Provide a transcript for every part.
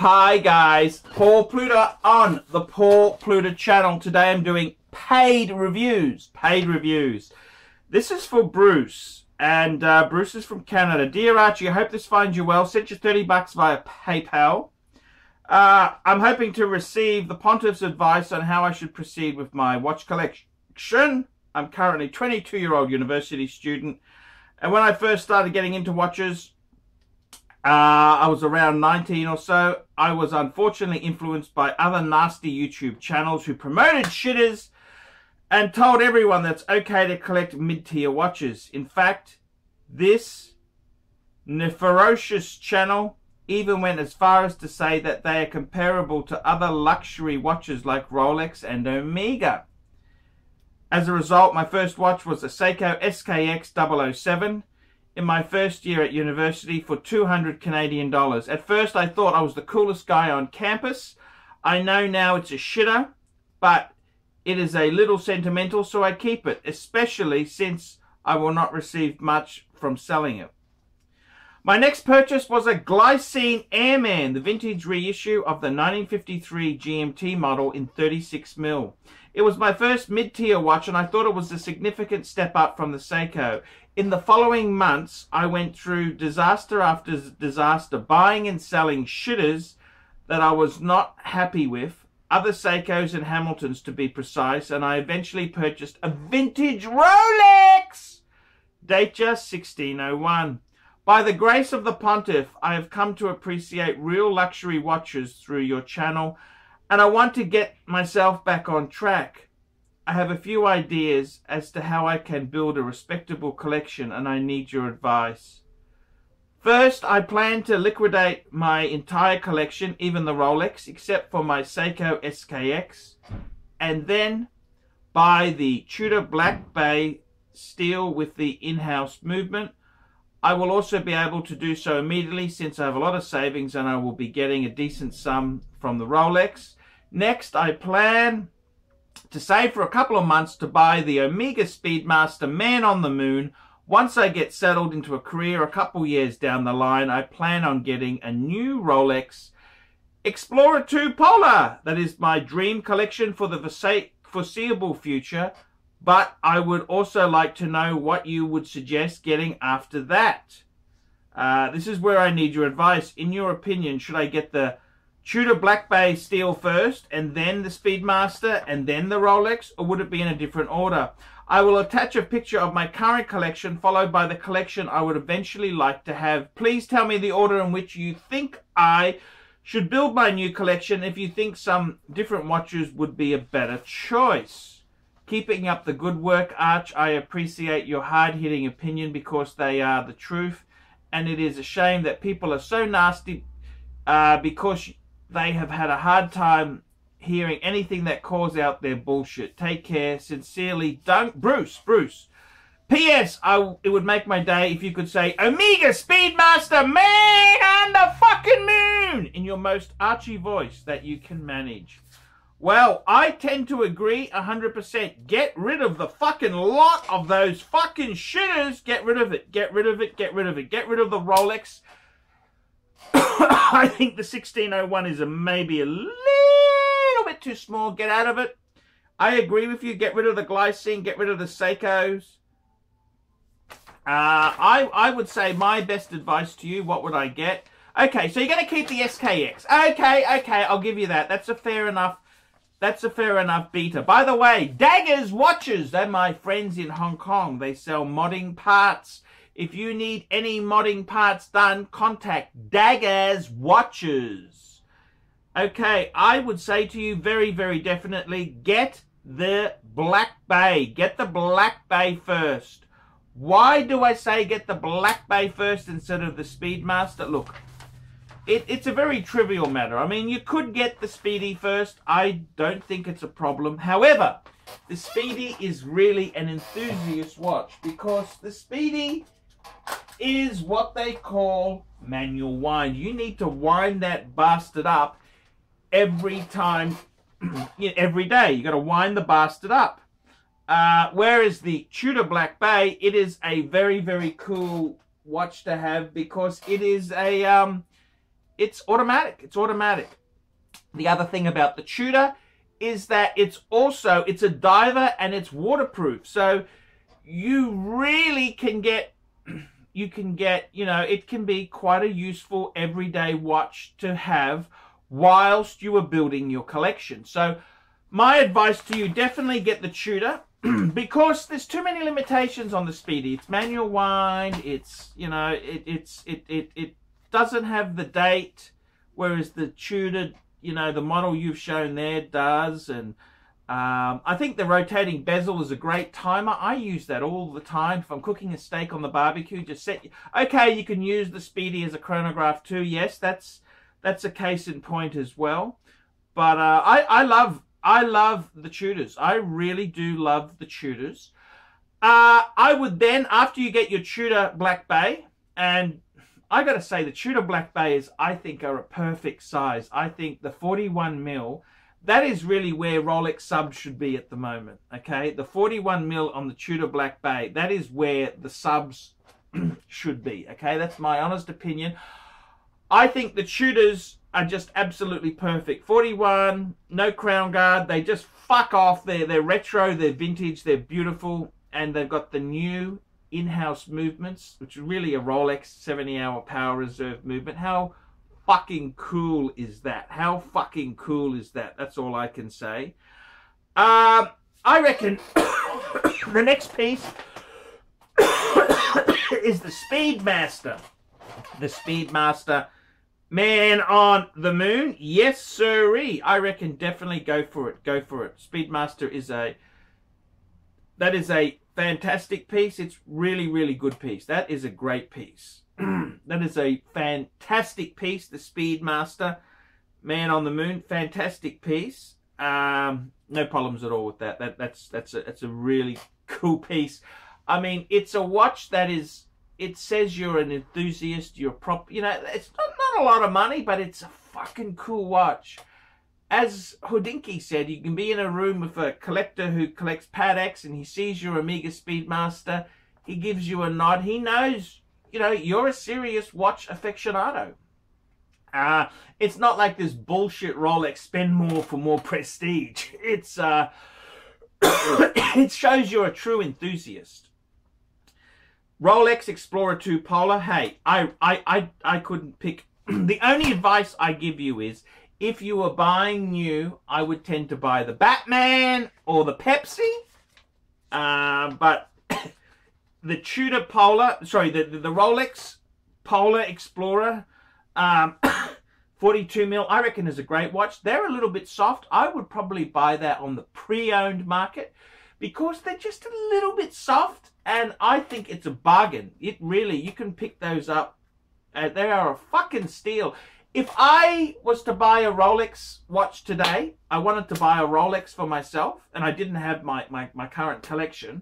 Hi guys, Paul Pluta on the Paul Pluta channel. Today I'm doing paid reviews. This is for Bruce, and Bruce is from Canada. Dear Archie, I hope this finds you well. Sent you $30 via PayPal. I'm hoping to receive the Pontiff's advice on how I should proceed with my watch collection. I'm currently a 22-year-old university student, and when I first started getting into watches, I was around 19 or so. I was unfortunately influenced by other nasty YouTube channels who promoted shitters and told everyone that it's okay to collect mid-tier watches. In fact, this ferocious channel even went as far as to say that they are comparable to other luxury watches like Rolex and Omega. As a result, my first watch was a Seiko SKX 007 in my first year at university for 200 Canadian dollars. At first I thought I was the coolest guy on campus. I know now it's a shitter, but it is a little sentimental, so I keep it, especially since I will not receive much from selling it. My next purchase was a Glycine Airman, the vintage reissue of the 1953 GMT model in 36mm. It was my first mid-tier watch, and I thought it was a significant step up from the Seiko. In the following months, I went through disaster after disaster, buying and selling shitters that I was not happy with, other Seikos and Hamiltons to be precise, and I eventually purchased a vintage Rolex, Datejust 1601. By the grace of the Pontiff, I have come to appreciate real luxury watches through your channel, and I want to get myself back on track. I have a few ideas as to how I can build a respectable collection, and I need your advice. First, I plan to liquidate my entire collection, even the Rolex, except for my Seiko SKX, and then buy the Tudor Black Bay steel with the in-house movement. I will also be able to do so immediately since I have a lot of savings and I will be getting a decent sum from the Rolex. Next, I plan to save for a couple of months to buy the Omega Speedmaster Man on the Moon. Once I get settled into a career a couple years down the line, I plan on getting a new Rolex Explorer 2 Polar. That is my dream collection for the foreseeable future. But I would also like to know what you would suggest getting after that. This is where I need your advice. In your opinion, should I get the Tudor Black Bay steel first, and then the Speedmaster, and then the Rolex, or would it be in a different order? I will attach a picture of my current collection, followed by the collection I would eventually like to have. Please tell me the order in which you think I should build my new collection, if you think some different watches would be a better choice. Keeping up the good work, Arch. I appreciate your hard-hitting opinion because they are the truth, and it is a shame that people are so nasty because they have had a hard time hearing anything that calls out their bullshit. Take care. Sincerely, Bruce. P.S. It would make my day if you could say, Omega Speedmaster Man on the fucking moon, in your most Archie voice that you can manage. Well, I tend to agree 100%. Get rid of the fucking lot of those fucking shitters. Get rid of it. Get rid of it. Get rid of it. Get rid of the Rolex. I think the 1601 is maybe a little bit too small. Get out of it. I agree with you. Get rid of the Glycine. Get rid of the Seikos. I would say my best advice to you, what would I get? Okay, so you're going to keep the SKX. Okay, I'll give you that. That's a fair enough beta. By the way, Daggers Watches, they're my friends in Hong Kong. They sell modding parts. If you need any modding parts done, contact Daggers Watches. Okay, I would say to you very, very definitely, get the Black Bay. Get the Black Bay first. Why do I say get the Black Bay first instead of the Speedmaster? Look, it's a very trivial matter. I mean, you could get the Speedy first. I don't think it's a problem. However, the Speedy is really an enthusiast watch because the Speedy is what they call manual wind. You need to wind that bastard up every time, every day. You got to wind the bastard up. Whereas the Tudor Black Bay, it is a very, very cool watch to have because it is a it's automatic. It's automatic. The other thing about the Tudor is that it's a diver and it's waterproof. So you really can get, you know, it can be quite a useful everyday watch to have whilst you are building your collection. So my advice to you, definitely get the Tudor because there's too many limitations on the Speedy. It's manual wind, it's, you know, it doesn't have the date, whereas the Tudor, you know, the model you've shown there does. And I think the rotating bezel is a great timer. I use that all the time. If I'm cooking a steak on the barbecue, just set, okay, you can use the Speedy as a chronograph too. Yes, that's a case in point as well. But I love the Tudors. I really do love the Tudors. I would then, after you get your Tudor Black Bay, and I got to say the Tudor Black Bays, I think, are a perfect size. I think the 41mm, that is really where Rolex subs should be at the moment, okay? The 41mm on the Tudor Black Bay, that is where the subs should be, okay? That's my honest opinion. I think the Tudors are just absolutely perfect. 41, no crown guard, they just fuck off. They're retro, they're vintage, they're beautiful, and they've got the new in-house movements, which is really a Rolex 70-hour power reserve movement. How fucking cool is that? How fucking cool is that? That's all I can say. I reckon the next piece is the Speedmaster. The Speedmaster, man on the moon. Yes, sirree. I reckon definitely go for it. Go for it. Speedmaster is a fantastic piece. It's really, really good piece. That is a great piece. That is a fantastic piece. The Speedmaster, man on the moon, fantastic piece. No problems at all with that. That's a really cool piece. I mean, it's a watch that is, it says you're an enthusiast, you're you know, it's not a lot of money, but it's a fucking cool watch. As Houdinki said, you can be in a room with a collector who collects Pateks and he sees your Omega Speedmaster, he gives you a nod, he knows, you know, you're a serious watch aficionado. It's not like this bullshit Rolex, spend more for more prestige. It's, it shows you're a true enthusiast. Rolex Explorer 2 Polar, hey, I couldn't pick. The only advice I give you is, if you were buying new, I would tend to buy the Batman or the Pepsi. But the Tudor Polar, sorry, the Rolex Polar Explorer 42mm, I reckon is a great watch. They're a little bit soft. I would probably buy that on the pre-owned market because they're just a little bit soft. And I think it's a bargain. It really, you can pick those up. They are a fucking steal. If I was to buy a Rolex watch today, I wanted to buy a Rolex for myself, and I didn't have my current collection,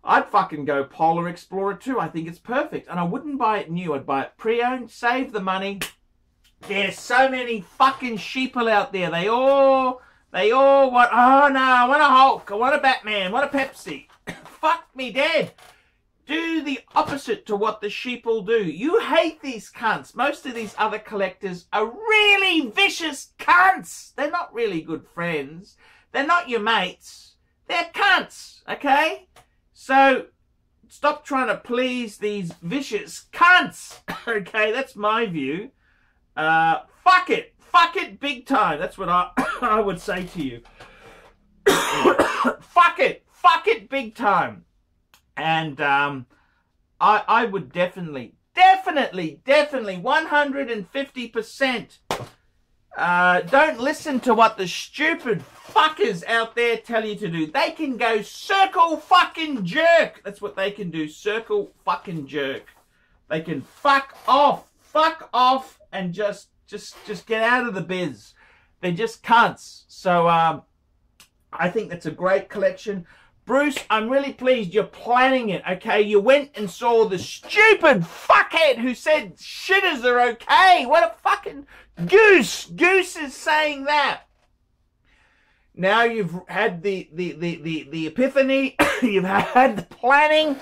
I'd fucking go Polar Explorer 2. I think it's perfect. And I wouldn't buy it new. I'd buy it pre-owned, save the money. There's so many fucking sheeple out there. They all want, oh no, I want a Hulk, I want a Batman, I want a Pepsi. Fuck me dead. Do the opposite to what the sheeple do. You hate these cunts. Most of these other collectors are really vicious cunts. They're not really good friends. They're not your mates. They're cunts, okay? So stop trying to please these vicious cunts, okay? That's my view. Fuck it. Fuck it big time. That's what I would say to you. Fuck it. Fuck it big time. And I would definitely 150%. Don't listen to what the stupid fuckers out there tell you to do. They can go circle fucking jerk. That's what they can do. Circle fucking jerk. They can fuck off and just get out of the biz. They're just cunts. So I think that's a great collection. Bruce, I'm really pleased you're planning it, okay? You went and saw the stupid fuckhead who said shitters are okay. What a fucking goose. Goose is saying that. Now you've had the epiphany. You've had the planning.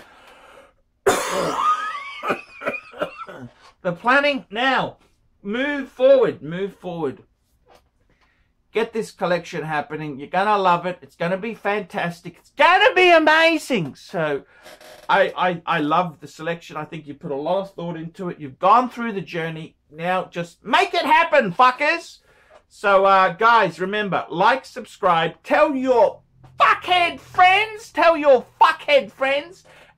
The planning. Now, move forward, move forward. Get this collection happening. You're gonna love it. It's gonna be fantastic. It's gonna be amazing. So I love the selection. I think you put a lot of thought into it. You've gone through the journey. Now just make it happen, fuckers. So guys, remember, like, subscribe, tell your fuckhead friends,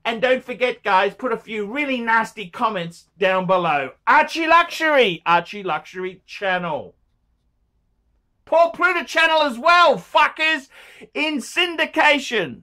and don't forget, guys, put a few really nasty comments down below. Archie Luxury channel. Paul Pluta channel as well, fuckers, in syndication.